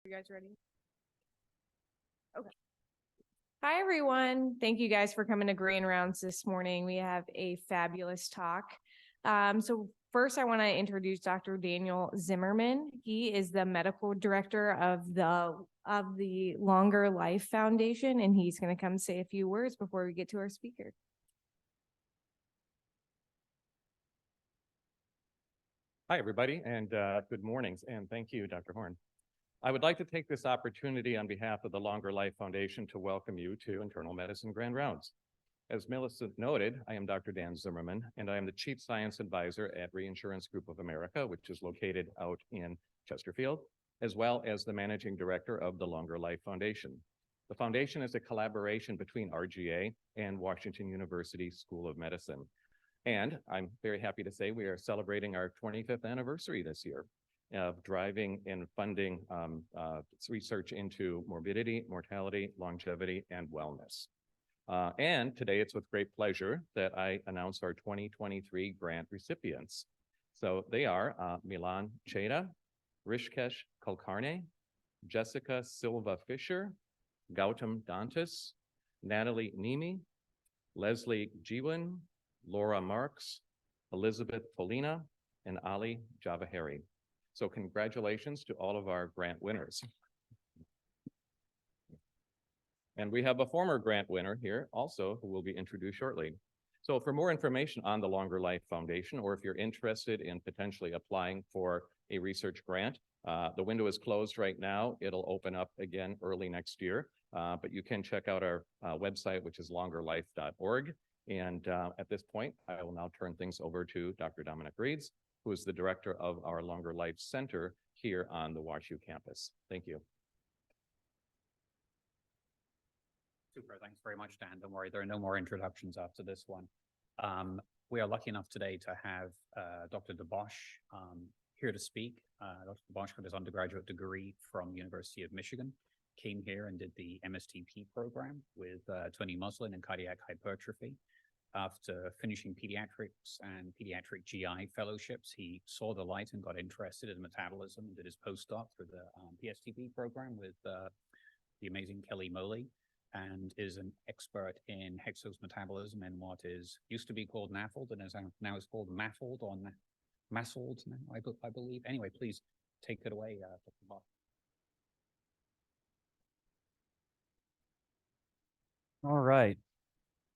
You guys ready? Okay. Hi, everyone. Thank you guys for coming to Green Rounds this morning. We have a fabulous talk. So first, I want to introduce Dr. Daniel Zimmerman. He is the medical director of the Longer Life Foundation, and he's going to come say a few words before we get to our speaker. Hi, everybody, and good mornings, and thank you, Dr. Horn. I would like to take this opportunity on behalf of the Longer Life Foundation to welcome you to Internal Medicine Grand Rounds. As Millicent noted, I am Dr. Dan Zimmerman, and I am the Chief Science Advisor at Reinsurance Group of America, which is located out in Chesterfield, as well as the Managing Director of the Longer Life Foundation. The foundation is a collaboration between RGA and Washington University School of Medicine. And I'm very happy to say we are celebrating our 25th anniversary this year of driving and funding research into morbidity, mortality, longevity, and wellness. And today it's with great pleasure that I announce our 2023 grant recipients. So they are Milan Cheda, Rishikesh Kulkarni, Jessica Silva Fisher, Gautam Dantas, Natalie Nemi, Leslie Jiwin, Laura Marks, Elizabeth Polina, and Ali Javaheri. So congratulations to all of our grant winners. And we have a former grant winner here also who will be introduced shortly. So for more information on the Longer Life Foundation, or if you're interested in potentially applying for a research grant, the window is closed right now. It'll open up again early next year, but you can check out our website, which is longerlife.org. And at this point, I will now turn things over to Dr. Dominic Reeds, who is the director of our Longer Life Center here on the WashU campus. Thank you. Super, thanks very much, Dan. Don't worry, there are no more introductions after this one. We are lucky enough today to have Dr. DeBosch here to speak. Dr. DeBosch got his undergraduate degree from University of Michigan, came here and did the MSTP program with Tony Muslin in cardiac hypertrophy. After finishing pediatrics and pediatric GI fellowships, he saw the light and got interested in metabolism and did his postdoc through the PSTP program with the amazing Kelly Moley, and is an expert in hexose metabolism in what is used to be called NAFLD and is now is called MAFLD or MASLD now, I believe. Anyway, please take it away, Dr. Bosch. All right.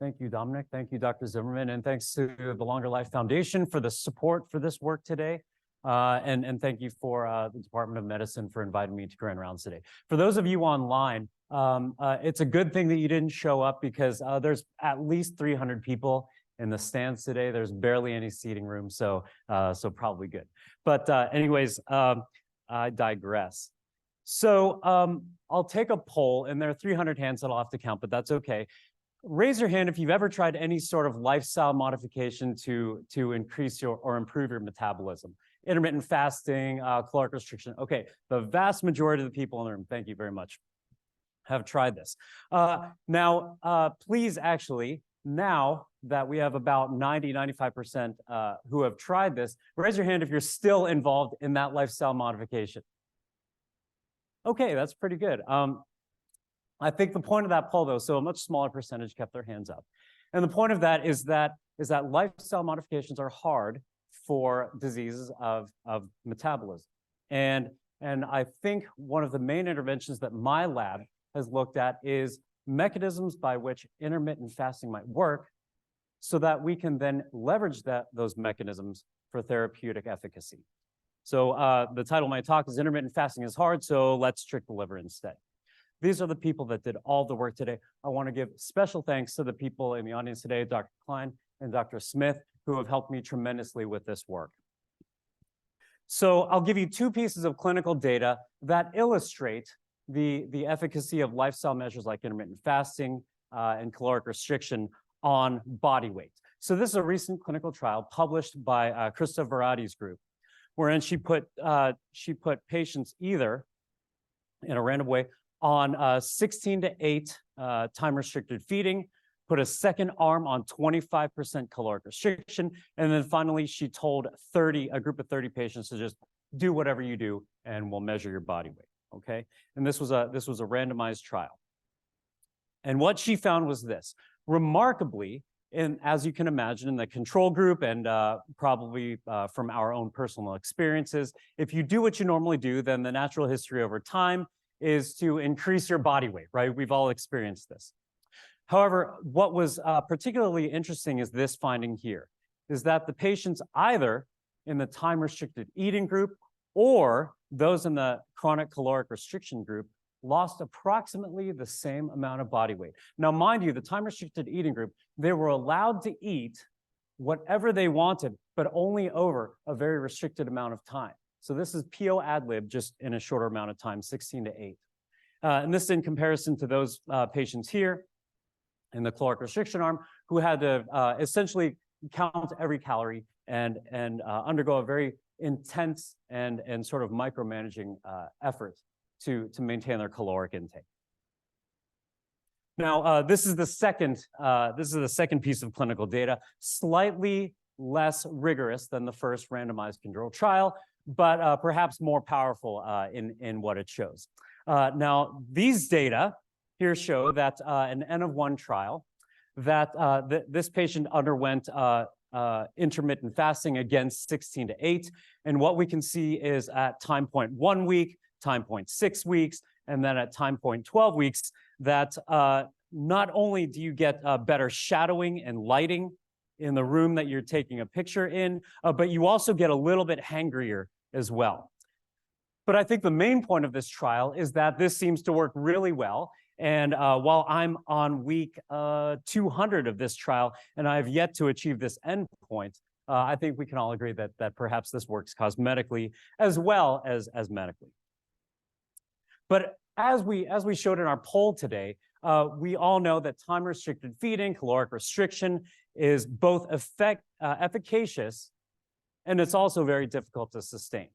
Thank you, Dominic. Thank you, Dr. Zimmerman. And thanks to the Longer Life Foundation for the support for this work today. And thank you for the Department of Medicine for inviting me to Grand Rounds today. For those of you online, it's a good thing that you didn't show up because there's at least 300 people in the stands today. There's barely any seating room, so probably good. But anyways, I digress. So I'll take a poll, and there are 300 hands that I'll have to count, but that's okay. Raise your hand if you've ever tried any sort of lifestyle modification to increase your or improve your metabolism. Intermittent fasting, caloric restriction. Okay, the vast majority of the people in the room, thank you very much, have tried this. Now, please actually, now that we have about 95% who have tried this, raise your hand if you're still involved in that lifestyle modification. Okay, that's pretty good. I think the point of that poll, though, so a much smaller percentage kept their hands up. And the point of that is that lifestyle modifications are hard for diseases of metabolism. And I think one of the main interventions that my lab has looked at is mechanisms by which intermittent fasting might work so that we can then leverage those mechanisms for therapeutic efficacy. So the title of my talk is Intermittent Fasting is Hard, so let's trick the liver instead. These are the people that did all the work today. I want to give special thanks to the people in the audience today, Dr. Klein and Dr. Smith, who have helped me tremendously with this work. So I'll give you two pieces of clinical data that illustrate the efficacy of lifestyle measures like intermittent fasting and caloric restriction on body weight. So this is a recent clinical trial published by Krista Varadi's group, wherein she put patients either in a random way on 16 to 8 time-restricted feeding, put a second arm on 25% caloric restriction, and then finally she told a group of 30 patients to just do whatever you do and we'll measure your body weight. okay? And this was a randomized trial. And what she found was this. Remarkably, and as you can imagine, in the control group and probably from our own personal experiences, if you do what you normally do, then the natural history over time is to increase your body weight, right? We've all experienced this. However, what was particularly interesting is this finding here, is that the patients either in the time-restricted eating group or those in the chronic caloric restriction group lost approximately the same amount of body weight. Now, mind you, the time-restricted eating group, they were allowed to eat whatever they wanted, but only over a very restricted amount of time. So this is PO ad lib, just in a shorter amount of time, 16 to 8. And this in comparison to those patients here in the caloric restriction arm who had to essentially count every calorie and undergo a very intense and sort of micromanaging effort to maintain their caloric intake. Now, this is the second piece of clinical data, slightly less rigorous than the first randomized controlled trial, but perhaps more powerful in what it shows. Now, these data here show that an N of 1 trial, that this patient underwent intermittent fasting, again, 16 to 8. And what we can see is at time point 1 week, time point 6 weeks, and then at time point 12 weeks, that not only do you get better shadowing and lighting in the room that you're taking a picture in, but you also get a little bit hangrier as well. But I think the main point of this trial is that this seems to work really well. And while I'm on week 200 of this trial, and I have yet to achieve this endpoint, I think we can all agree that perhaps this works cosmetically as well as medically. But as we showed in our poll today, we all know that time-restricted feeding, caloric restriction, is both efficacious, and it's also very difficult to sustain.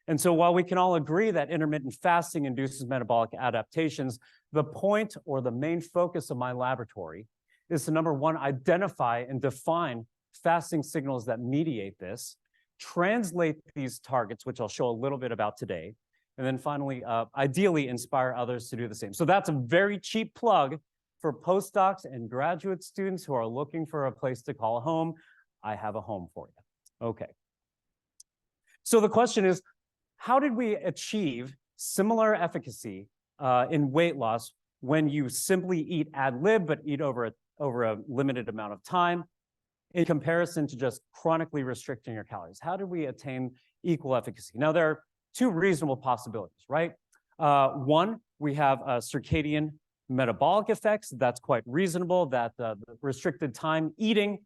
And so while we can all agree that intermittent fasting induces metabolic adaptations, the point or the main focus of my laboratory is to, number one, identify and define fasting signals that mediate this, translate these targets, which I'll show a little bit about today, and then finally, ideally inspire others to do the same. So that's a very cheap plug for postdocs and graduate students who are looking for a place to call home. I have a home for you. Okay. So the question is, how did we achieve similar efficacy in weight loss when you simply eat ad lib, but eat over a limited amount of time, in comparison to just chronically restricting your calories? How did we attain equal efficacy? Now, there are two reasonable possibilities, right? One, we have circadian metabolic effects. That's quite reasonable, that the restricted time eating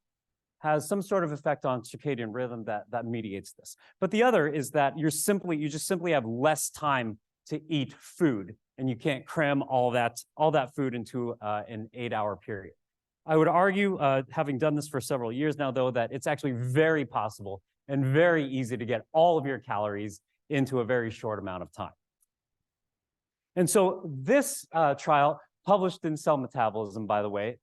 has some sort of effect on circadian rhythm that mediates this. But the other is that you just simply have less time to eat food, and you can't cram all that food into an 8-hour period. I would argue, having done this for several years now, though, that it's actually very possible and very easy to get all of your calories into a very short amount of time. And so this trial, published in Cell Metabolism, by the way,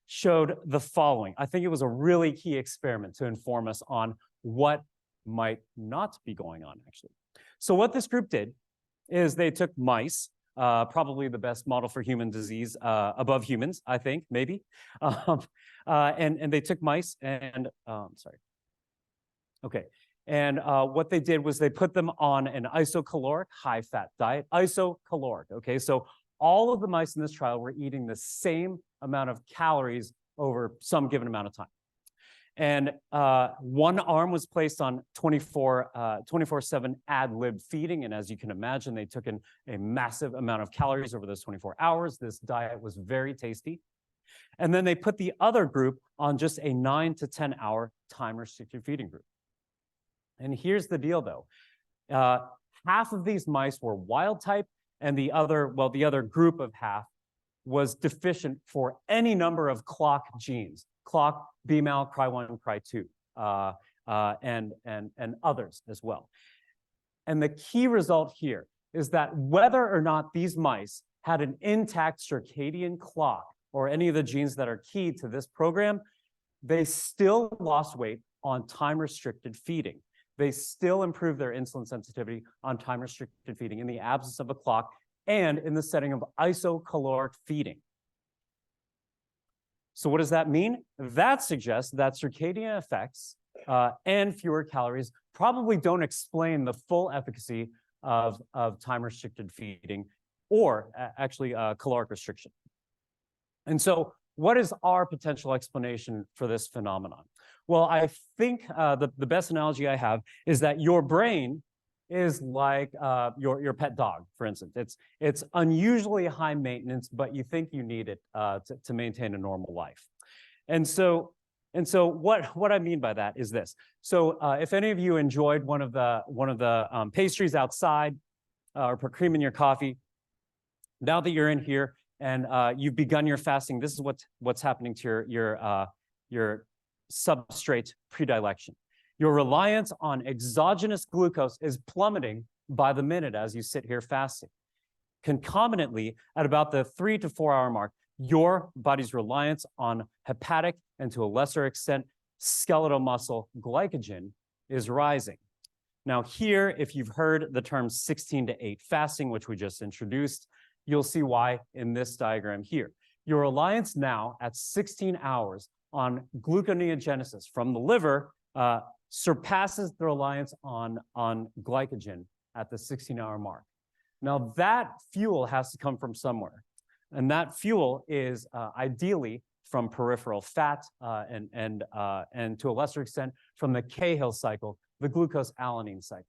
showed the following. I think it was a really key experiment to inform us on what might not be going on, actually. So what this group did is they took mice, probably the best model for human disease above humans, I think, maybe. And they took mice and, sorry. Okay. And what they did was they put them on an isocaloric, high-fat diet, isocaloric, okay? So all of the mice in this trial were eating the same amount of calories over some given amount of time. And one arm was placed on 24/7 ad lib feeding. And as you can imagine, they took in a massive amount of calories over those 24 hours. This diet was very tasty. And then they put the other group on just a 9 to 10 hour time-restricted feeding group. And here's the deal, though. Half of these mice were wild type, and the other group of half was deficient for any number of clock genes, clock, BMAL, Cry1, Cry2, and others as well. And the key result here is that whether or not these mice had an intact circadian clock or any of the genes that are key to this program, they still lost weight on time-restricted feeding. they still improve their insulin sensitivity on time-restricted feeding in the absence of a clock and in the setting of isocaloric feeding. So what does that mean? That suggests that circadian effects and fewer calories probably don't explain the full efficacy of time-restricted feeding or actually caloric restriction. And so what is our potential explanation for this phenomenon? Well, I think the best analogy I have is that your brain is like your pet dog, for instance. It's unusually high maintenance, but you think you need it to maintain a normal life. And so what I mean by that is this. So if any of you enjoyed one of the pastries outside or put cream in your coffee, now that you're in here and you've begun your fasting, this is what's happening to your substrate predilection. Your reliance on exogenous glucose is plummeting by the minute as you sit here fasting. Concomitantly, at about the 3 to 4 hour mark, your body's reliance on hepatic and to a lesser extent skeletal muscle glycogen is rising. Now here, if you've heard the term 16 to 8 fasting, which we just introduced, you'll see why in this diagram here. Your reliance now at 16 hours on gluconeogenesis from the liver surpasses the reliance on glycogen at the 16-hour mark. Now that fuel has to come from somewhere, and that fuel is ideally from peripheral fat and to a lesser extent from the Cahill cycle, the glucose-alanine cycle.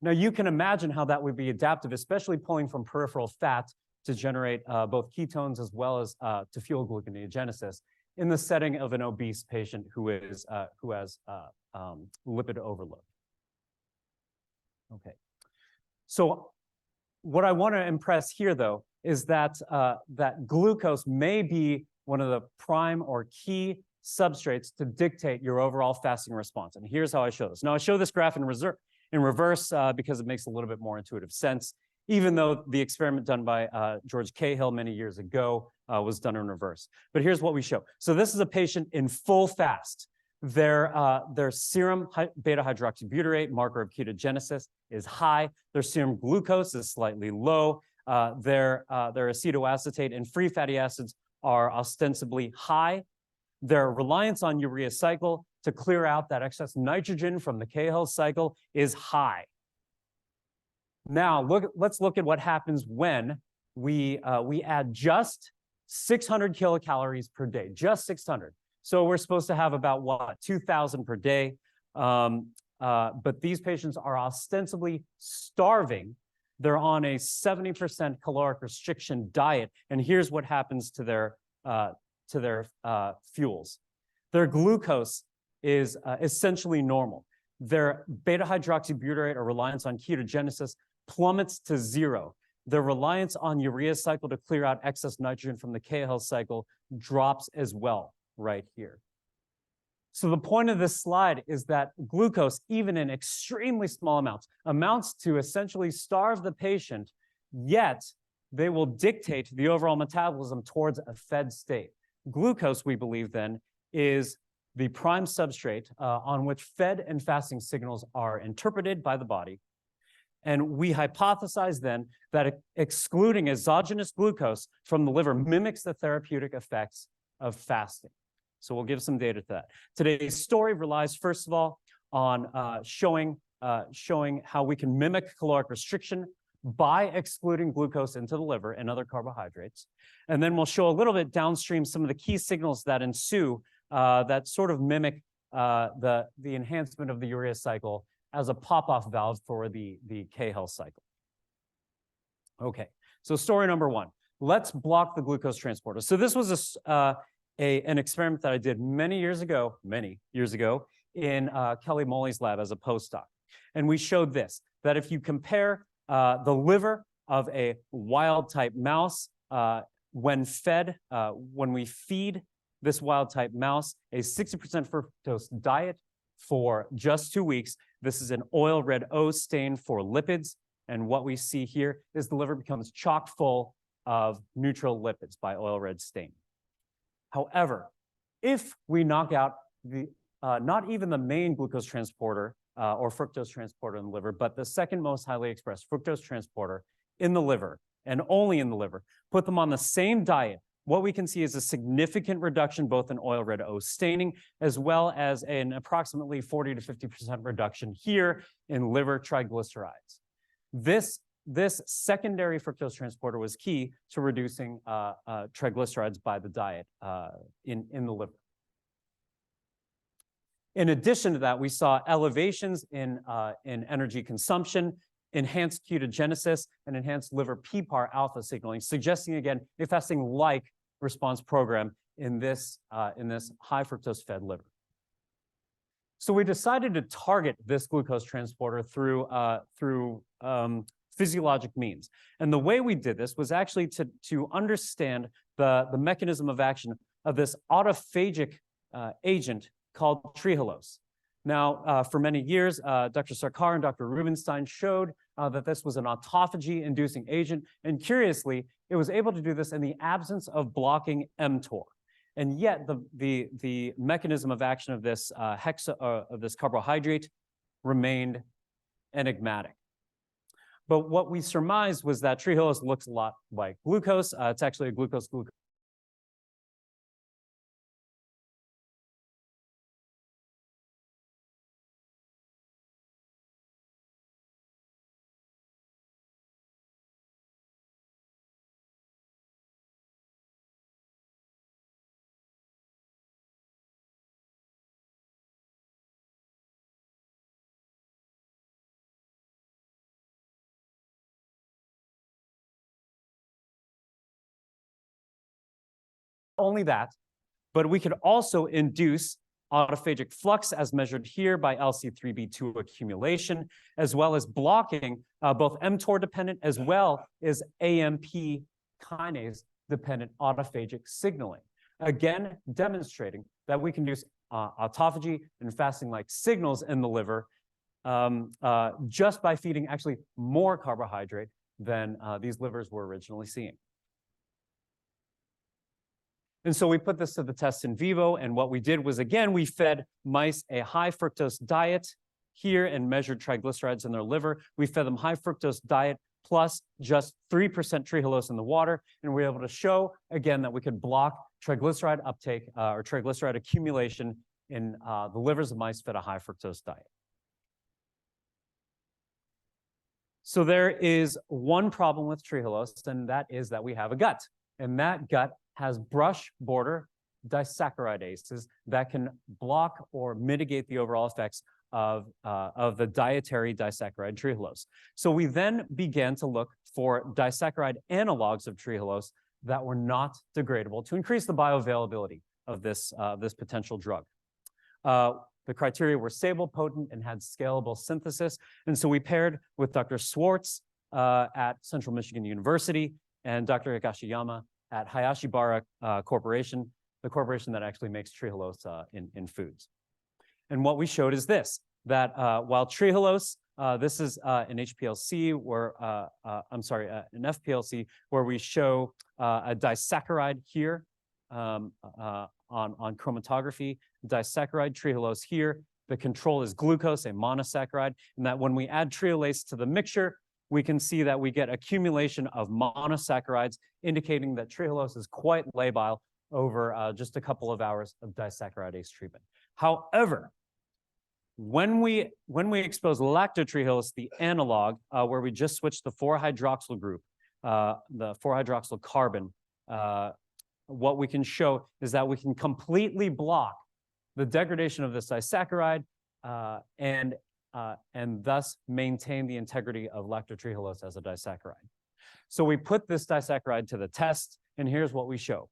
Now you can imagine how that would be adaptive, especially pulling from peripheral fat to generate both ketones as well as to fuel gluconeogenesis in the setting of an obese patient who has lipid overload. Okay, so what I want to impress here, though, is that that glucose may be one of the prime or key substrates to dictate your overall fasting response. And here's how I show this. Now I show this graph in reverse because it makes a little bit more intuitive sense, even though the experiment done by George Cahill many years ago was done in reverse. But here's what we show. So this is a patient in full fast. Their serum beta-hydroxybutyrate, marker of ketogenesis, is high. Their serum glucose is slightly low. Their acetoacetate and free fatty acids are ostensibly high. Their reliance on urea cycle to clear out that excess nitrogen from the Cahill cycle is high. Now, let's look at what happens when we add just 600 kilocalories per day, just 600. So we're supposed to have about, what, 2,000 per day. But these patients are ostensibly starving. They're on a 70% caloric restriction diet. And here's what happens to their fuels. Their glucose is essentially normal. Their beta-hydroxybutyrate or reliance on ketogenesis plummets to 0. Their reliance on urea cycle to clear out excess nitrogen from the Cahill cycle drops as well right here. So the point of this slide is that glucose, even in extremely small amounts to essentially starve the patient, yet they will dictate the overall metabolism towards a fed state. Glucose, we believe then, is the prime substrate on which fed and fasting signals are interpreted by the body. And we hypothesize then that excluding exogenous glucose from the liver mimics the therapeutic effects of fasting. So we'll give some data to that. Today's story relies, first of all, on showing how we can mimic caloric restriction by excluding glucose into the liver and other carbohydrates. And then we'll show a little bit downstream some of the key signals that ensue that sort of mimic the enhancement of the urea cycle as a pop-off valve for the Cahill cycle. Okay, so story number one. Let's block the glucose transporter. So this was an experiment that I did many years ago in Kelly Moley's lab as a postdoc. And we showed this, that if you compare the liver of a wild-type mouse when we feed this wild-type mouse a 60% fructose diet for just 2 weeks, this is an oil red O stain for lipids. And what we see here is the liver becomes chock full of neutral lipids by oil red stain. However, if we knock out not even the main glucose transporter or fructose transporter in the liver, but the second most highly expressed fructose transporter in the liver, and only in the liver. Put them on the same diet, what we can see is a significant reduction both in oil red O staining, as well as an approximately 40 to 50% reduction here in liver triglycerides. This secondary fructose transporter was key to reducing triglycerides by the diet in the liver. In addition to that, we saw elevations in energy consumption, enhanced ketogenesis, and enhanced liver PPAR alpha signaling, suggesting again a fasting-like response program in this high fructose fed liver. So we decided to target this glucose transporter through physiologic means. And the way we did this was actually to understand the mechanism of action of this autophagic agent called trehalose. Now, for many years, Dr. Sarkar and Dr. Rubenstein showed that this was an autophagy-inducing agent, and curiously, it was able to do this in the absence of blocking mTOR. And yet, the mechanism of action of this carbohydrate remained enigmatic. But what we surmised was that trehalose looks a lot like glucose. It's actually a glucose-glucose. Only that, but we could also induce autophagic flux as measured here by LC3B2 accumulation, as well as blocking both mTOR dependent as well as AMP kinase dependent autophagic signaling. Again, demonstrating that we can use autophagy and fasting-like signals in the liver just by feeding actually more carbohydrate than these livers were originally seeing. And so we put this to the test in vivo, and what we did was, again, we fed mice a high fructose diet here and measured triglycerides in their liver. We fed them high fructose diet plus just 3% trehalose in the water, and we were able to show, again, that we could block triglyceride uptake or triglyceride accumulation in the livers of mice fed a high fructose diet. So there is one problem with trehalose, and that is that we have a gut, and that gut has brush border disaccharidases that can block or mitigate the overall effects of the dietary disaccharide trehalose. So we then began to look for disaccharide analogs of trehalose that were not degradable to increase the bioavailability of this potential drug. The criteria were stable, potent, and had scalable synthesis. And so we paired with Dr. Swartz at Central Michigan University and Dr. Higashiyama at Hayashibara Corporation, the corporation that actually makes trehalose in foods. And what we showed is this, that while trehalose, this is an HPLC where, an FPLC where we show a disaccharide here on chromatography, disaccharide trehalose here. The control is glucose, a monosaccharide, and that when we add trehalase to the mixture, we can see that we get accumulation of monosaccharides, indicating that trehalose is quite labile over just a couple of hours of disaccharide-ACE treatment. However, when we expose lactotrehalose, the analog, where we just switch the 4-hydroxyl group, the 4-hydroxyl carbon, what we can show is that we can completely block the degradation of this disaccharide and thus maintain the integrity of lactotrehalose as a disaccharide. So we put this disaccharide to the test, and here's what we show.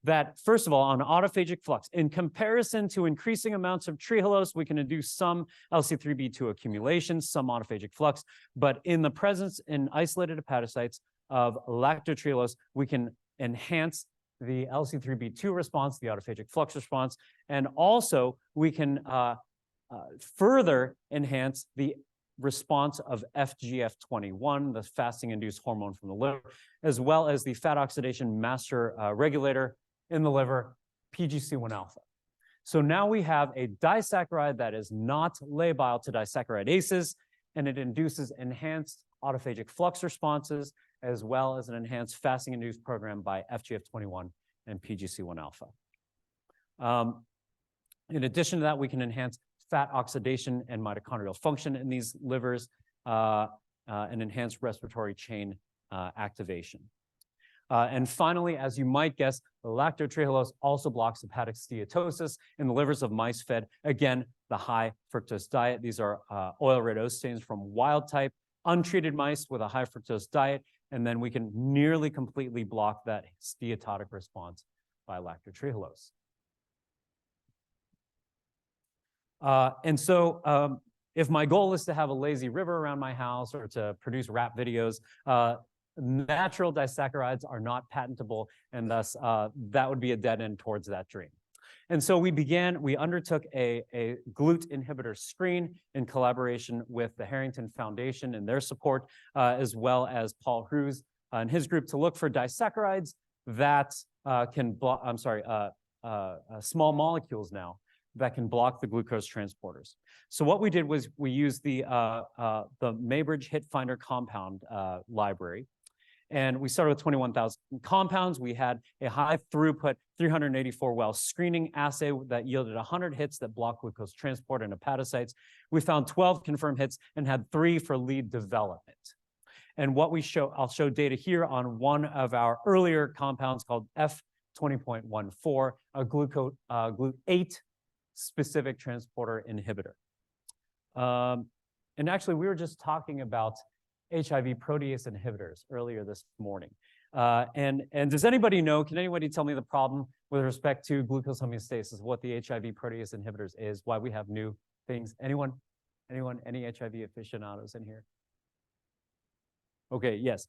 That, first of all, on autophagic flux, in comparison to increasing amounts of trehalose, we can induce some LC3B2 accumulation, some autophagic flux, but in the presence in isolated hepatocytes of lactotrehalose, we can enhance the LC3B2 response, the autophagic flux response, and also we can further enhance the response of FGF21, the fasting-induced hormone from the liver, as well as the fat oxidation master regulator in the liver, PGC1 alpha. So now we have a disaccharide that is not labile to disaccharidases, and it induces enhanced autophagic flux responses, as well as an enhanced fasting-induced program by FGF21 and PGC1 alpha. In addition to that, we can enhance fat oxidation and mitochondrial function in these livers, and enhance respiratory chain activation. And finally, as you might guess, the lactotrehalose also blocks hepatic steatosis in the livers of mice fed, again, the high fructose diet. These are oil red O stains from wild type, untreated mice with a high fructose diet, and then we can nearly completely block that steatotic response by lactotrehalose. And so if my goal is to have a lazy river around my house or to produce rap videos, natural disaccharides are not patentable, and thus that would be a dead end towards that dream. And so we undertook a GLUT inhibitor screen in collaboration with the Harrington Foundation and their support, as well as Paul Hrues and his group, to look for disaccharides that can block, small molecules now that can block the glucose transporters. So what we did was we used the Maybridge Hit Finder compound library. And we started with 21,000 compounds. We had a high throughput 384 well screening assay that yielded 100 hits that block glucose transport in hepatocytes. We found 12 confirmed hits and had 3 for lead development. And what we show, I'll show data here on one of our earlier compounds called F20.14, a GLUT8 specific transporter inhibitor. And actually, we were just talking about HIV protease inhibitors earlier this morning. And does anybody know, can anybody tell me the problem with respect to glucose homeostasis, what the HIV protease inhibitors is, why we have new things? Anyone, any HIV aficionados in here? Okay, yes.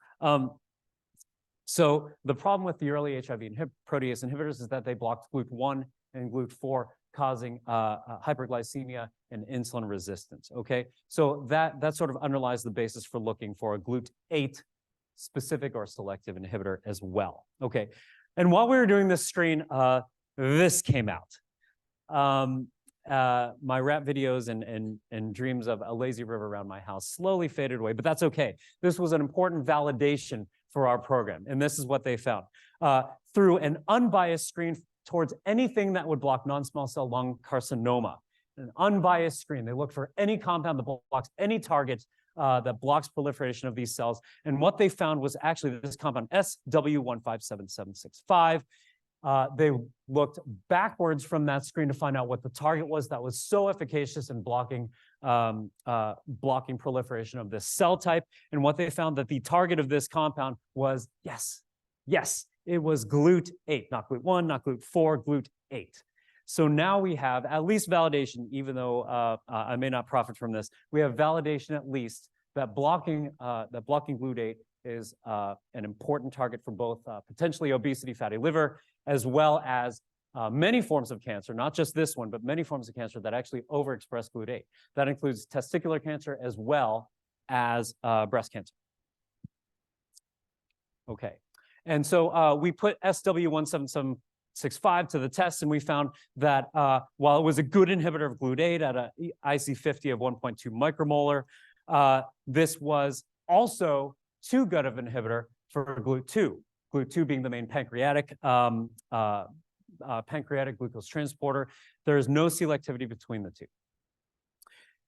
So the problem with the early HIV protease inhibitors is that they blocked GLUT1 and GLUT4, causing hyperglycemia and insulin resistance, okay? So that sort of underlies the basis for looking for a GLUT8 specific or selective inhibitor as well, okay? And while we were doing this screen, this came out. My rap videos and dreams of a lazy river around my house slowly faded away, but that's okay. This was an important validation for our program, and this is what they found. Through an unbiased screen towards anything that would block non-small cell lung carcinoma, an unbiased screen, they looked for any compound that blocks any target that blocks proliferation of these cells, and what they found was actually this compound SW157765. They looked backwards from that screen to find out what the target was that was so efficacious in blocking proliferation of this cell type. And what they found that the target of this compound was, yes, it was GLUT8, not GLUT1, not GLUT4, GLUT8. So now we have at least validation, even though I may not profit from this, we have validation at least that blocking GLUT8 is an important target for both potentially obesity, fatty liver, as well as many forms of cancer, not just this one, but many forms of cancer that actually overexpress GLUT8. That includes testicular cancer as well as breast cancer. Okay, and so we put SW17765 to the test, and we found that while it was a good inhibitor of GLUT8 at an IC50 of 1.2 micromolar, this was also too good of an inhibitor for GLUT2. GLUT2 being the main pancreatic glucose transporter. There is no selectivity between the two.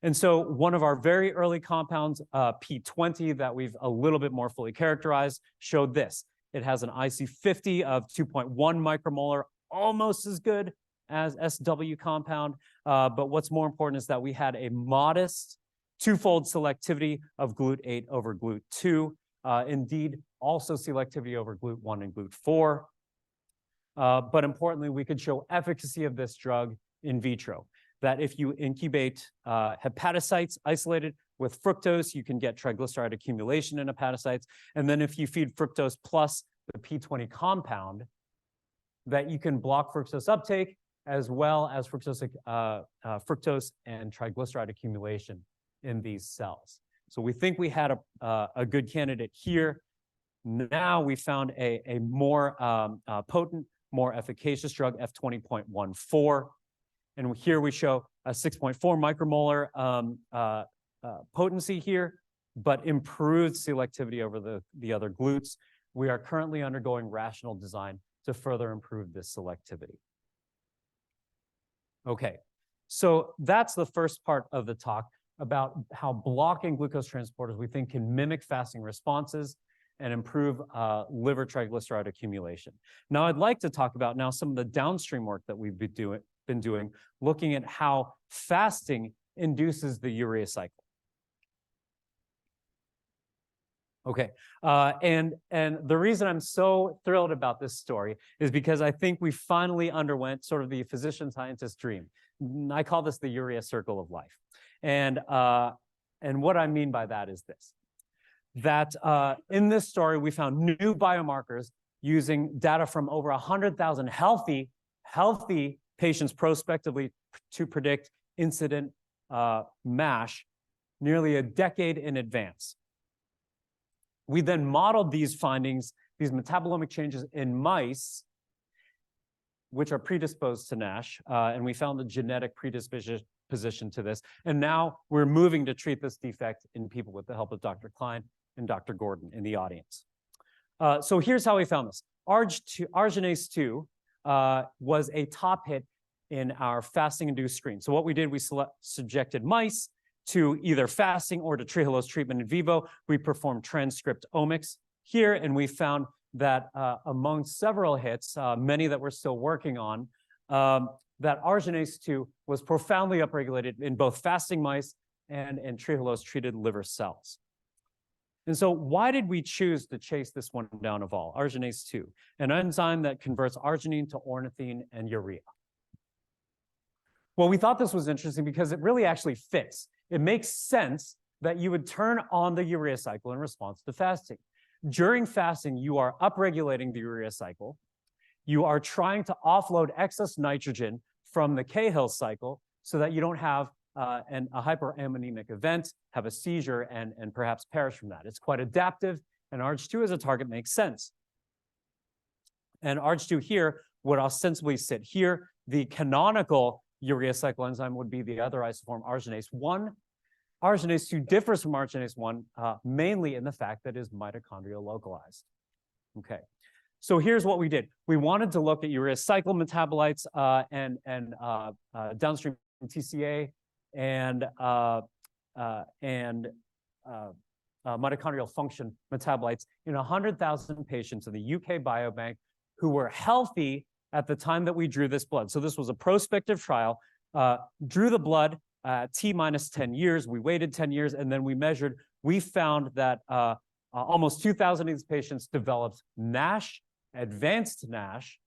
And so one of our very early compounds, P20, that we've a little bit more fully characterized, showed this. It has an IC50 of 2.1 micromolar, almost as good as SW compound. But what's more important is that we had a modest twofold selectivity of GLUT8 over GLUT2. Indeed, also selectivity over GLUT1 and GLUT4. But importantly, we could show efficacy of this drug in vitro, that if you incubate hepatocytes isolated with fructose, you can get triglyceride accumulation in hepatocytes. And then if you feed fructose plus the P20 compound, that you can block fructose uptake as well as fructose and triglyceride accumulation in these cells. So we think we had a good candidate here. Now we found a more potent, more efficacious drug, F20.14. And here we show a 6.4 micromolar potency here, but improved selectivity over the other glutes. We are currently undergoing rational design to further improve this selectivity. Okay, so that's the first part of the talk about how blocking glucose transporters we think can mimic fasting responses and improve liver triglyceride accumulation. Now, I'd like to talk about now some of the downstream work that we've been doing, looking at how fasting induces the urea cycle. Okay, and the reason I'm so thrilled about this story is because I think we finally underwent sort of the physician-scientist dream. I call this the urea circle of life. And what I mean by that is this, that in this story, we found new biomarkers using data from over 100,000 healthy patients prospectively to predict incident MASH nearly a decade in advance. We then modeled these findings, these metabolomic changes in mice, which are predisposed to NASH, and we found the genetic predisposition to this. And now we're moving to treat this defect in people with the help of Dr. Klein and Dr. Gordon in the audience. So here's how we found this. Arginase 2 was a top hit in our fasting-induced screen. So what we did, we subjected mice to either fasting or to Trehalose treatment in vivo. We performed transcriptomics here, and we found that among several hits, many that we're still working on, that Arginase 2 was profoundly upregulated in both fasting mice and in Trehalose-treated liver cells. And so why did we choose to chase this one down of all, Arginase 2, an enzyme that converts arginine to ornithine and urea? Well, we thought this was interesting because it really actually fits. It makes sense that you would turn on the urea cycle in response to fasting. During fasting, you are upregulating the urea cycle. You are trying to offload excess nitrogen from the Cahill cycle so that you don't have a hyperammonemic event, have a seizure, and perhaps perish from that. It's quite adaptive, and ARG2 as a target makes sense. And ARG2 here would ostensibly sit here. The canonical urea cycle enzyme would be the other isoform, Arginase 1. Arginase 2 differs from Arginase 1 mainly in the fact that it is mitochondrial localized. Okay, so here's what we did. We wanted to look at urea cycle metabolites and downstream TCA and mitochondrial function metabolites in 100,000 patients in the UK Biobank who were healthy at the time that we drew this blood. So this was a prospective trial, drew the blood T minus 10 years, we waited 10 years, and then we measured. We found that almost 2,000 of these patients developed NASH, advanced NASH,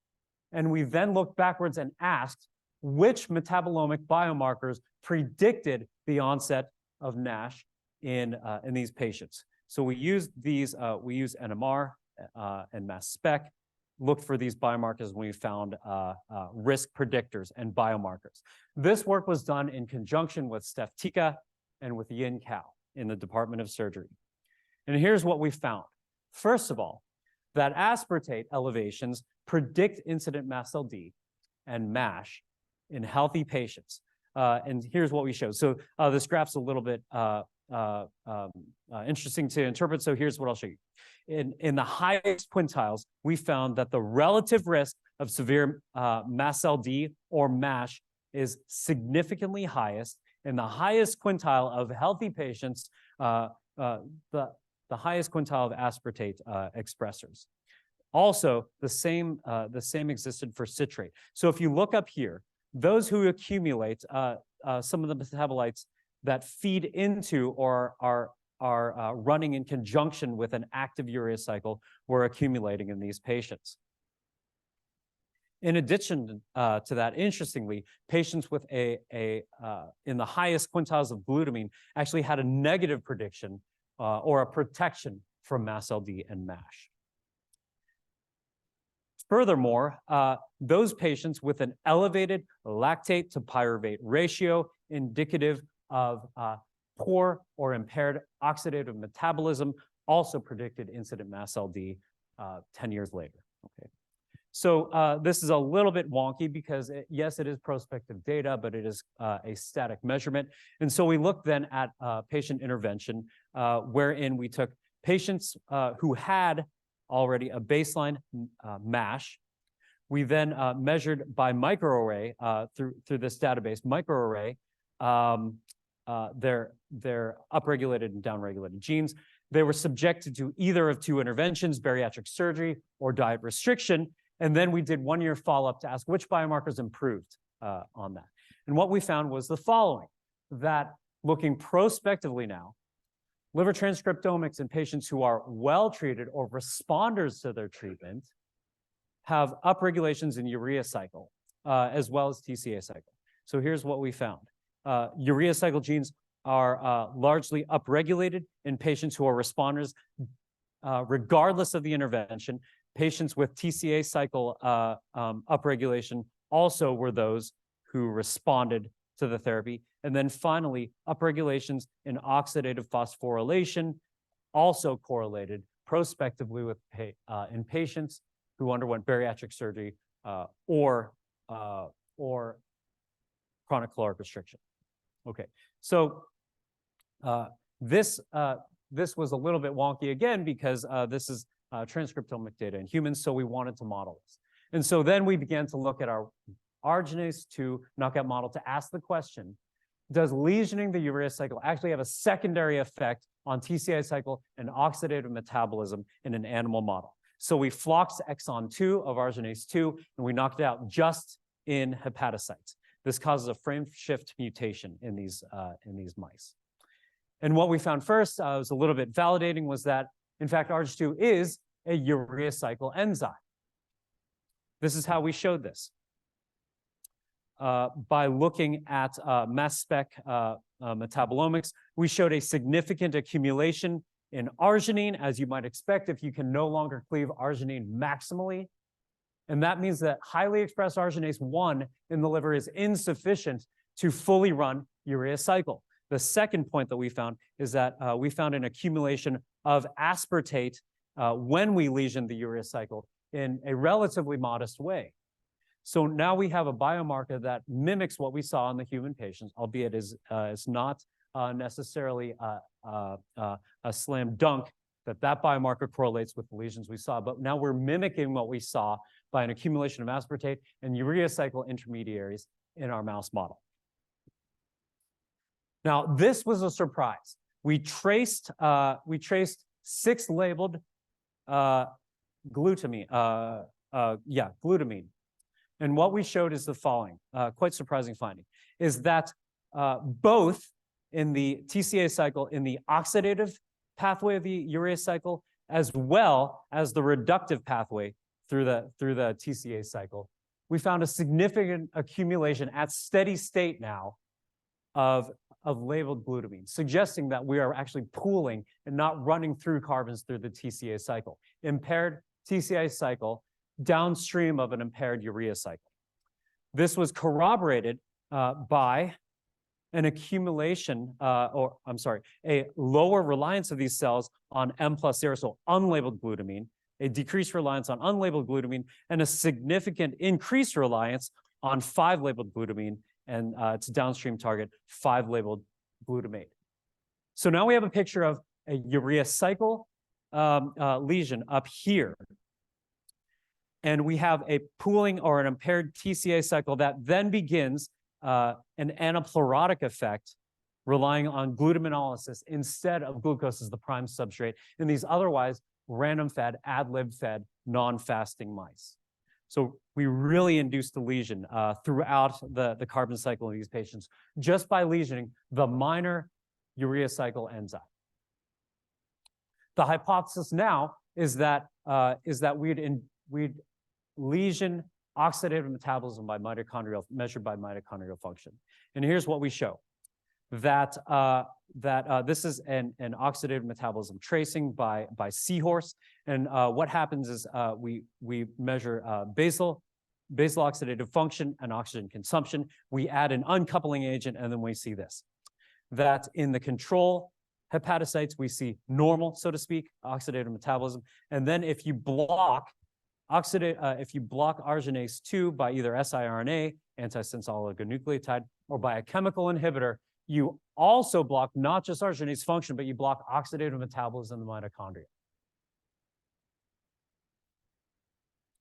and we then looked backwards and asked which metabolomic biomarkers predicted the onset of NASH in these patients. So we used these, we used NMR and mass spec, looked for these biomarkers when we found risk predictors and biomarkers. This work was done in conjunction with Steph Tika and with Yin Cao in the Department of Surgery. And here's what we found. First of all, that aspartate elevations predict incident mast cell D and MASH in healthy patients. And here's what we showed. So this graph's a little bit interesting to interpret. So here's what I'll show you. In the highest quintiles, we found that the relative risk of severe mast cell D or MASH is significantly highest. In the highest quintile of healthy patients, the highest quintile of aspartate expressors. Also, the same existed for citrate. So if you look up here, those who accumulate some of the metabolites that feed into or are running in conjunction with an active urea cycle were accumulating in these patients. In addition to that, interestingly, patients with in the highest quintiles of glutamine actually had a negative prediction or a protection from mast cell D and MASH. Furthermore, those patients with an elevated lactate to pyruvate ratio indicative of poor or impaired oxidative metabolism also predicted incident mast cell D 10 years later. Okay. So this is a little bit wonky because yes, it is prospective data, but it is a static measurement. And so we looked then at patient intervention, wherein we took patients who had already a baseline MASH. We then measured by microarray through this database, microarray, their upregulated and downregulated genes. They were subjected to either of two interventions, bariatric surgery or diet restriction. And then we did 1-year follow-up to ask which biomarkers improved on that. And what we found was the following, that looking prospectively now, liver transcriptomics in patients who are well-treated or responders to their treatment have upregulations in urea cycle, as well as TCA cycle. So here's what we found. Urea cycle genes are largely upregulated in patients who are responders, regardless of the intervention. Patients with TCA cycle upregulation also were those who responded to the therapy. And then finally, upregulations in oxidative phosphorylation also correlated prospectively with in patients who underwent bariatric surgery or chronic caloric restriction. Okay, so this was a little bit wonky again because this is transcriptomic data in humans, so we wanted to model this. And so then we began to look at our arginase 2 knockout model to ask the question, does lesioning the urea cycle actually have a secondary effect on TCA cycle and oxidative metabolism in an animal model? So we flocked exon 2 of arginase 2, and we knocked it out just in hepatocytes. This causes a frame shift mutation in these mice. And what we found first was a little bit validating was that, in fact, ARG2 is a urea cycle enzyme. This is how we showed this. By looking at mass spec metabolomics, we showed a significant accumulation in arginine, as you might expect if you can no longer cleave arginine maximally. And that means that highly expressed arginase 1 in the liver is insufficient to fully run urea cycle. The second point that we found is that we found an accumulation of aspartate when we lesioned the urea cycle in a relatively modest way. So now we have a biomarker that mimics what we saw in the human patients, albeit is not necessarily a slam dunk that biomarker correlates with the lesions we saw, but now we're mimicking what we saw by an accumulation of aspartate and urea cycle intermediaries in our mouse model. Now, this was a surprise. We traced 6 labeled glutamine. And what we showed is the following, quite surprising finding, is that both in the TCA cycle, in the oxidative pathway of the urea cycle, as well as the reductive pathway through the TCA cycle, we found a significant accumulation at steady state now of labeled glutamine, suggesting that we are actually pooling and not running through carbons through the TCA cycle. Impaired TCA cycle downstream of an impaired urea cycle. This was corroborated by an accumulation, a lower reliance of these cells on M+0, so unlabeled glutamine, a decreased reliance on unlabeled glutamine, and a significant increased reliance on 5-labeled glutamine and its downstream target, 5-labeled glutamate. So now we have a picture of a urea cycle lesion up here. And we have a pooling or an impaired TCA cycle that then begins an anaplerotic effect relying on glutaminolysis instead of glucose as the prime substrate in these otherwise random-fed, ad-lib-fed, non-fasting mice. So we really induced the lesion throughout the carbon cycle in these patients just by lesioning the minor urea cycle enzyme. The hypothesis now is that we'd lesion oxidative metabolism by mitochondrial, measured by mitochondrial function. And here's what we show. That this is an oxidative metabolism tracing by seahorse. And what happens is we measure basal oxidative function and oxygen consumption. We add an uncoupling agent, and then we see this. That in the control hepatocytes, we see normal, so to speak, oxidative metabolism. And then if you block if you block arginase 2 by either siRNA, antisense oligonucleotide, or by a chemical inhibitor, you also block not just arginase function, but you block oxidative metabolism in the mitochondria.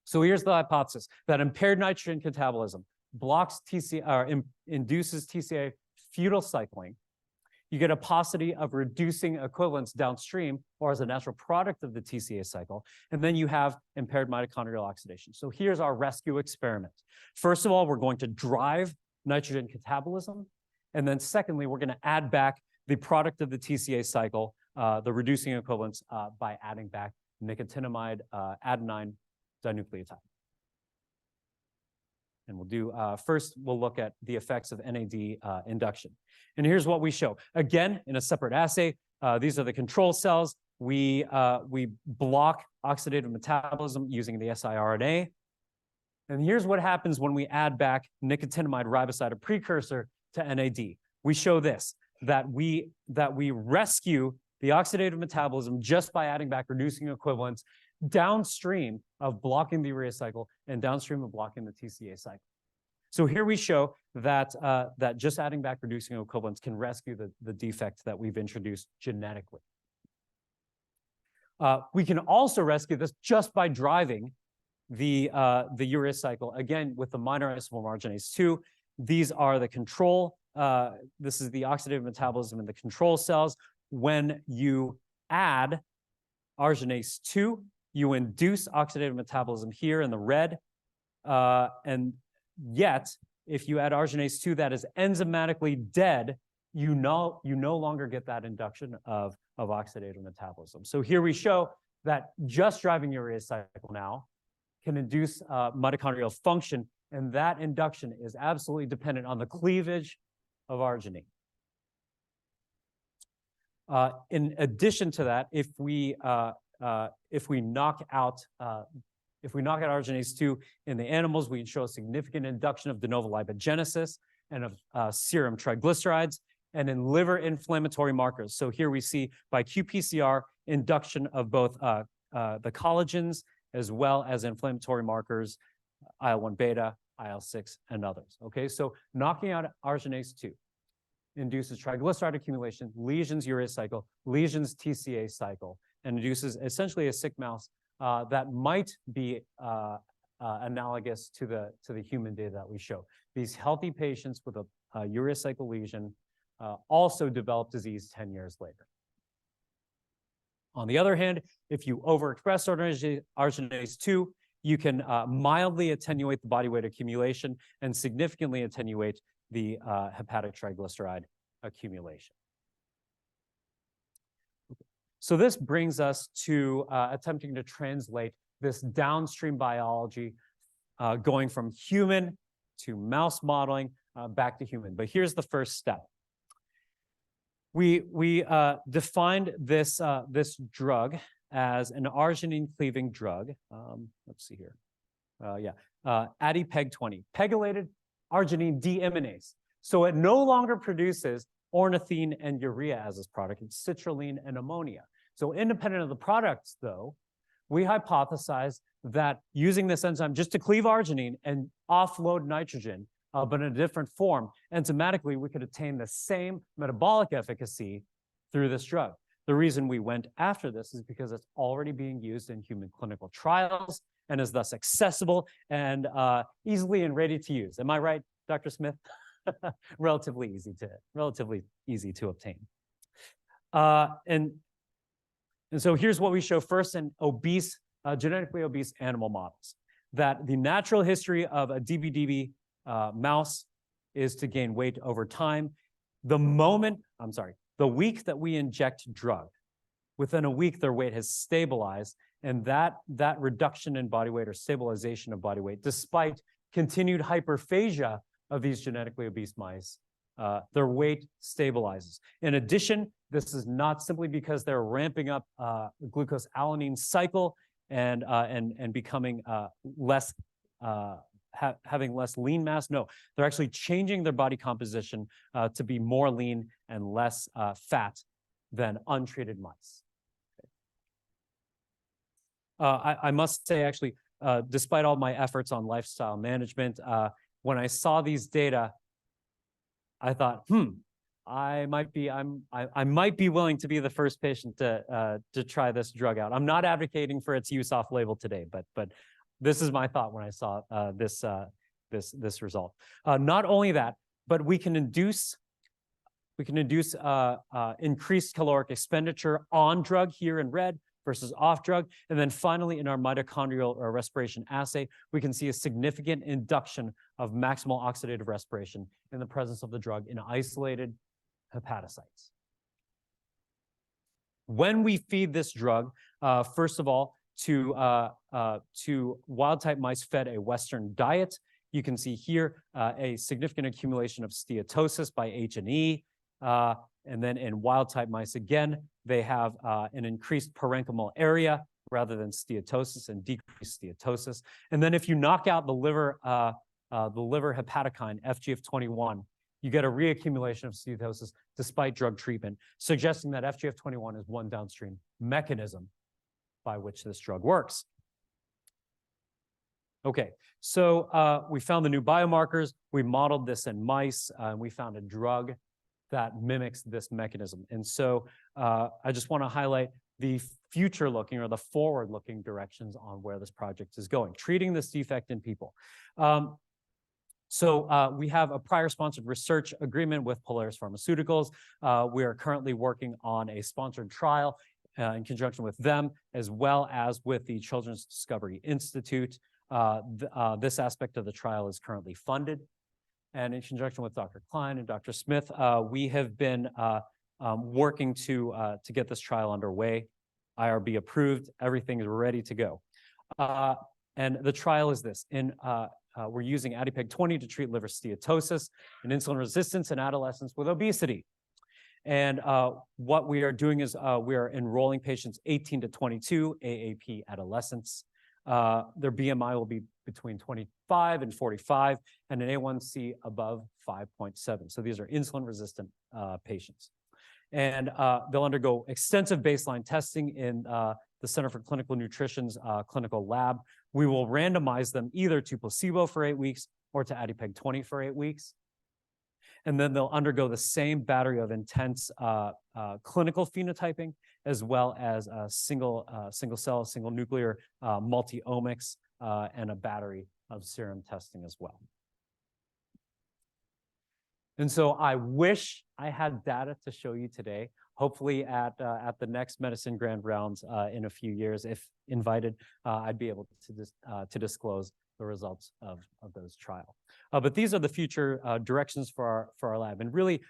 So here's the hypothesis that impaired nitrogen catabolism blocks TCA or induces TCA fetal cycling. You get a paucity of reducing equivalents downstream or as a natural product of the TCA cycle, and then you have impaired mitochondrial oxidation. So here's our rescue experiment. First of all, we're going to drive nitrogen catabolism, and then secondly, we're going to add back the product of the TCA cycle, the reducing equivalents, by adding back nicotinamide adenine dinucleotide. And we'll do, first, we'll look at the effects of NAD induction. And here's what we show. Again, in a separate assay, these are the control cells. We block oxidative metabolism using the siRNA. And here's what happens when we add back nicotinamide riboside, a precursor to NAD. We show this, that we rescue the oxidative metabolism just by adding back reducing equivalents downstream of blocking the urea cycle and downstream of blocking the TCA cycle. So here we show that, that just adding back reducing equivalents can rescue the defect that we've introduced genetically. We can also rescue this just by driving the urea cycle, again, with the minor isoform arginase 2. These are the control. This is the oxidative metabolism in the control cells. When you add arginase 2, you induce oxidative metabolism here in the red. And yet, if you add arginase 2 that is enzymatically dead, you no longer get that induction of oxidative metabolism. So here we show that just driving urea cycle now can induce mitochondrial function, and that induction is absolutely dependent on the cleavage of arginine. In addition to that, if we knock out arginase 2 in the animals, we can show a significant induction of de novo lipogenesis and of serum triglycerides, and in liver inflammatory markers. So here we see by qPCR induction of both the collagens as well as inflammatory markers, IL-1 beta, IL-6, and others. Okay, so knocking out arginase 2 induces triglyceride accumulation, lesions urea cycle, lesions TCA cycle, and induces essentially a sick mouse that might be analogous to the human data that we show. These healthy patients with a urea cycle lesion also develop disease 10 years later. On the other hand, if you overexpress arginase 2, you can mildly attenuate the body weight accumulation and significantly attenuate the hepatic triglyceride accumulation. So this brings us to attempting to translate this downstream biology going from human to mouse modeling back to human. But here's the first step. We defined this drug as an arginine cleaving drug. Let's see here. ADPEG20, pegylated arginine deaminase. So it no longer produces ornithine and urea as its product. It's citrulline and ammonia. So independent of the products, though, we hypothesized that using this enzyme just to cleave arginine and offload nitrogen, but in a different form, enzymatically, we could attain the same metabolic efficacy through this drug. The reason we went after this is because it's already being used in human clinical trials and is thus accessible and easily and ready to use. Am I right, Dr. Smith? relatively easy to obtain. And so here's what we show first in obese, genetically obese animal models, that the natural history of a DBDB mouse is to gain weight over time. The week that we inject drug, within a week, their weight has stabilized, and that reduction in body weight or stabilization of body weight, despite continued hyperphagia of these genetically obese mice, their weight stabilizes. In addition, this is not simply because they're ramping up glucose alanine cycle and becoming less, having less lean mass. No, they're actually changing their body composition to be more lean and less fat than untreated mice. I must say, actually, despite all my efforts on lifestyle management, when I saw these data, I thought, I might be willing to be the first patient to try this drug out. I'm not advocating for its use off label today, but this is my thought when I saw this result. Not only that, but we can induce increased caloric expenditure on drug here in red versus off drug. And then finally, in our mitochondrial respiration assay, we can see a significant induction of maximal oxidative respiration in the presence of the drug in isolated hepatocytes. When we feed this drug, first of all, to wild-type mice fed a Western diet, you can see here a significant accumulation of steatosis by H&E. And then in wild-type mice, again, they have an increased parenchymal area rather than steatosis and decreased steatosis. And then if you knock out the liver hepatokine, FGF21, you get a reaccumulation of steatosis despite drug treatment, suggesting that FGF21 is one downstream mechanism by which this drug works. Okay, so we found the new biomarkers. We modeled this in mice, and we found a drug that mimics this mechanism. And so I just want to highlight the future-looking or the forward-looking directions on where this project is going, treating this defect in people. So we have a prior sponsored research agreement with Polaris Pharmaceuticals. We are currently working on a sponsored trial in conjunction with them, as well as with the Children's Discovery Institute. This aspect of the trial is currently funded. And in conjunction with Dr. Klein and Dr. Smith, we have been working to get this trial underway. IRB approved, everything is ready to go. And the trial is this. We're using ADPEG-20 to treat liver steatosis and insulin resistance in adolescents with obesity. And what we are doing is we are enrolling patients 18 to 22 AAP adolescents. Their BMI will be between 25 and 45 and an A1C above 5.7. So these are insulin resistant patients. And they'll undergo extensive baseline testing in the Center for Clinical Nutrition's clinical lab. We will randomize them either to placebo for 8 weeks or to ADPEG-20 for 8 weeks. And then they'll undergo the same battery of intense clinical phenotyping, as well as single cell, single nuclear multi-omics, and a battery of serum testing as well. And so I wish I had data to show you today. Hopefully at the next Medicine Grand Rounds in a few years, if invited, I'd be able to disclose the results of those trials. But these are the future directions for our lab. And really,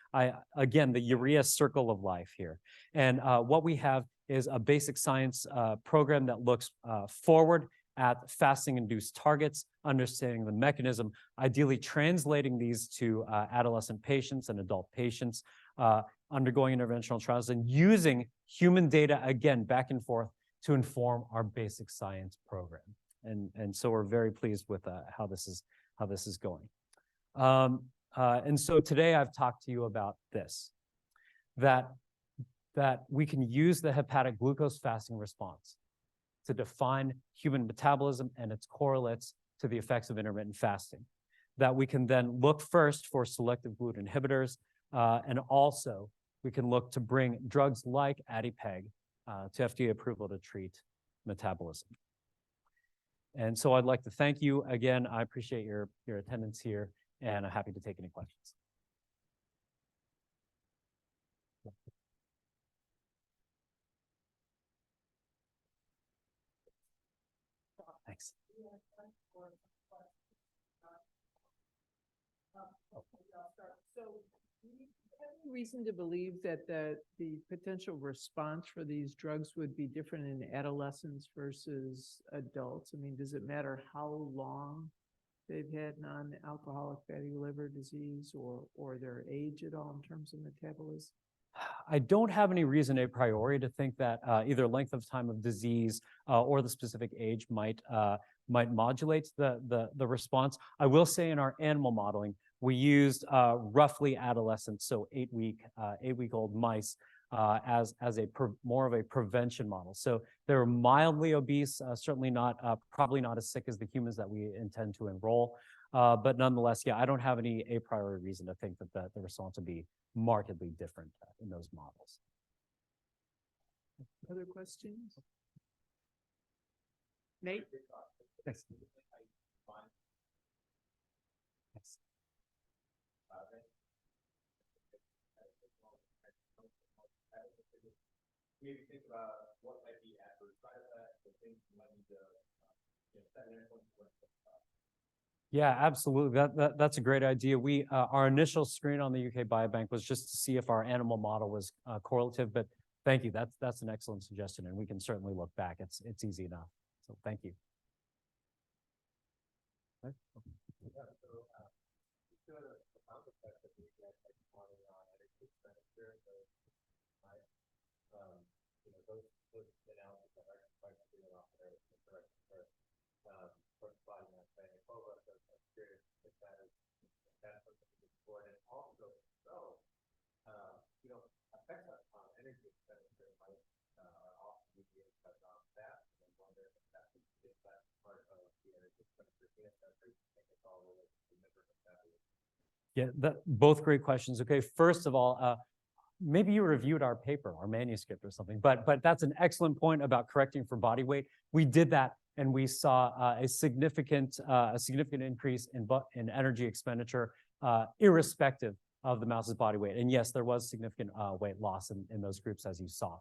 again, the Urea circle of life here. And what we have is a basic science program that looks forward at fasting-induced targets, understanding the mechanism, ideally translating these to adolescent patients and adult patients, undergoing interventional trials, and using human data, again, back and forth to inform our basic science program. And so we're very pleased with how this is going. And so today I've talked to you about this, that we can use the hepatic glucose fasting response to define human metabolism and its correlates to the effects of intermittent fasting. That we can then look first for selective gluten inhibitors, and also we can look to bring drugs like ADPEG to FDA approval to treat metabolism. And so I'd like to thank you again. I appreciate your attendance here, and I'm happy to take any questions. Thanks. So do you have any reason to believe that the potential response for these drugs would be different in adolescents versus adults? I mean, does it matter how long they've had non-alcoholic fatty liver disease or their age at all in terms of metabolism? I don't have any reason a priori to think that either length of time of disease or the specific age might modulate the response. I will say in our animal modeling, we used roughly adolescents, so 8-week-old mice, as more of a prevention model. So they were mildly obese, certainly not, probably not as sick as the humans that we intend to enroll. But nonetheless, yeah, I don't have any a priori reason to think that the response would be markedly different in those models. Other questions? Nate? Thanks. Maybe think about what might be adverse side effects, the things you might need to, set an endpoint for. Yeah, absolutely. That's a great idea. We our initial screen on the UK Biobank was just to see if our animal model was correlative, but thank you. That's an excellent suggestion, and we can certainly look back. It's easy enough. So thank you. Okay. Yeah, so the amount of effect that we get on energy expenditure, those analyses are actually quite clear off there. Correct. Body mass training over. So I'm curious if that's something to explore. And also, effects on energy expenditure might also be the effect on that. And I wonder if that's part of the energy expenditure. Think it's all related to liver metabolism. Yeah, both great questions. Okay, first of all, maybe you reviewed our paper, our manuscript or something, but that's an excellent point about correcting for body weight. We did that, and we saw a significant increase in energy expenditure, irrespective of the mouse's body weight. And yes, there was significant weight loss in those groups, as you saw.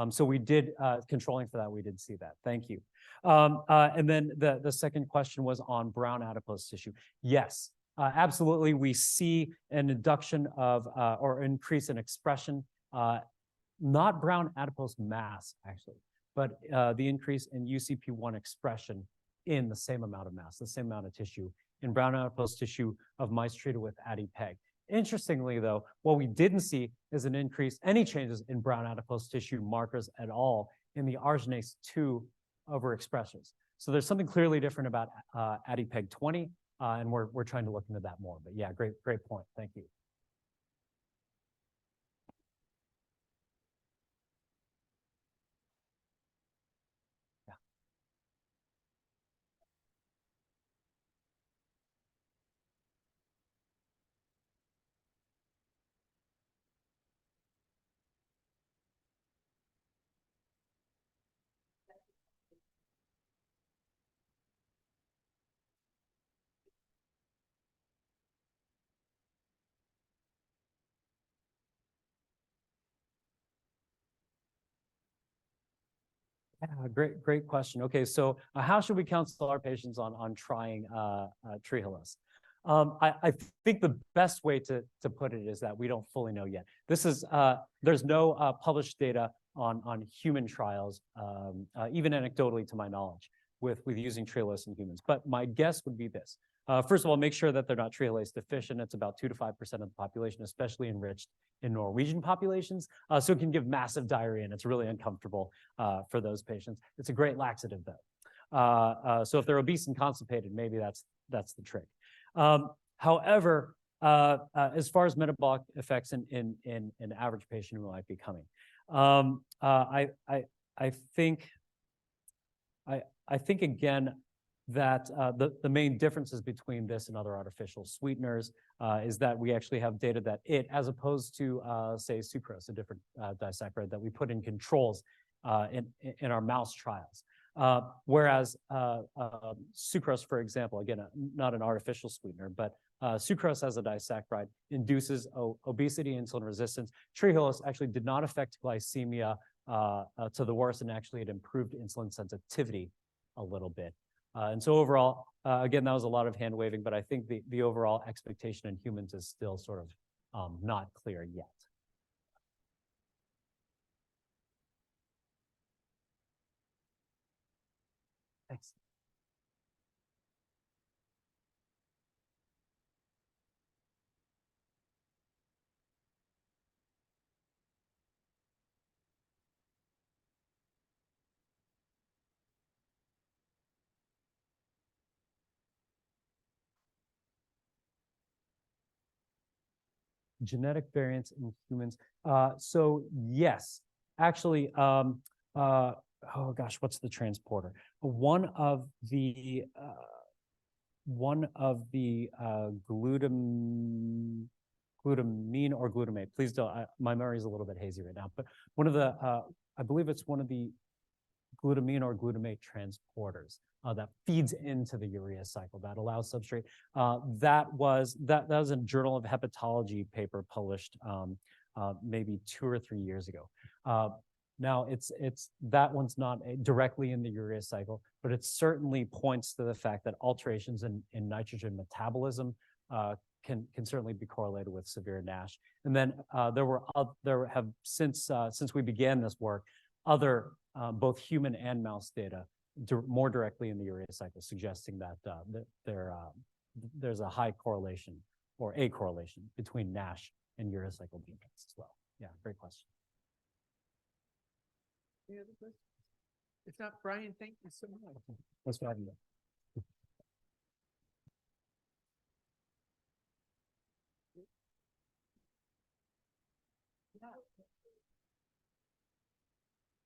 So we did, controlling for that, we did see that. Thank you. And then the second question was on brown adipose tissue. Yes. Absolutely, we see an induction of or increase in expression, not brown adipose mass actually, but the increase in UCP1 expression in the same amount of mass, the same amount of tissue in brown adipose tissue of mice treated with AdiPeg. Interestingly, though, what we didn't see is any changes in brown adipose tissue markers at all in the arginase 2 overexpressors. So there's something clearly different about AdiPeg 20. And we're trying to look into that more. But yeah, great point. Thank you. Yeah. Yeah, great question. Okay, so how should we counsel our patients on trying Trehalose? I think the best way to put it is that we don't fully know yet. This is there's no published data on human trials, even anecdotally to my knowledge, with using Trehalose in humans. But my guess would be this. First of all, make sure that they're not Trehalose deficient. It's about 2 to 5% of the population, especially enriched in Norwegian populations. So it can give massive diarrhea, and it's really uncomfortable for those patients. It's a great laxative, though. So if they're obese and constipated, maybe that's the trick. However, as far as metabolic effects in an average patient who might be coming, I think again that the main differences between this and other artificial sweeteners is that we actually have data that as opposed to say sucrose, a different disaccharide that we put in controls in our mouse trials. Whereas sucrose, for example, again, not an artificial sweetener, but sucrose as a disaccharide induces obesity, insulin resistance. Trehalose actually did not affect glycemia to the worst, and actually it improved insulin sensitivity a little bit. And so overall, again, that was a lot of hand waving, but I think the overall expectation in humans is still sort of not clear yet. Thanks. genetic variants in humans. So yes, actually, oh gosh, what's the transporter? One of the glutamine or glutamate. Please don't. My memory is a little bit hazy right now, but one of the I believe it's one of the glutamine or glutamate transporters that feeds into the urea cycle that allows substrate. That was a Journal of Hepatology paper published maybe 2 or 3 years ago. Now it's that one's not directly in the urea cycle, but it certainly points to the fact that alterations in nitrogen metabolism can certainly be correlated with severe NASH. And then there have since we began this work, other both human and mouse data more directly in the urea cycle, suggesting that there's a high correlation or a correlation between NASH and urea cycle defects as well. Yeah, great question. Any other questions? If not, Brian, thank you so much. Thanks for having me.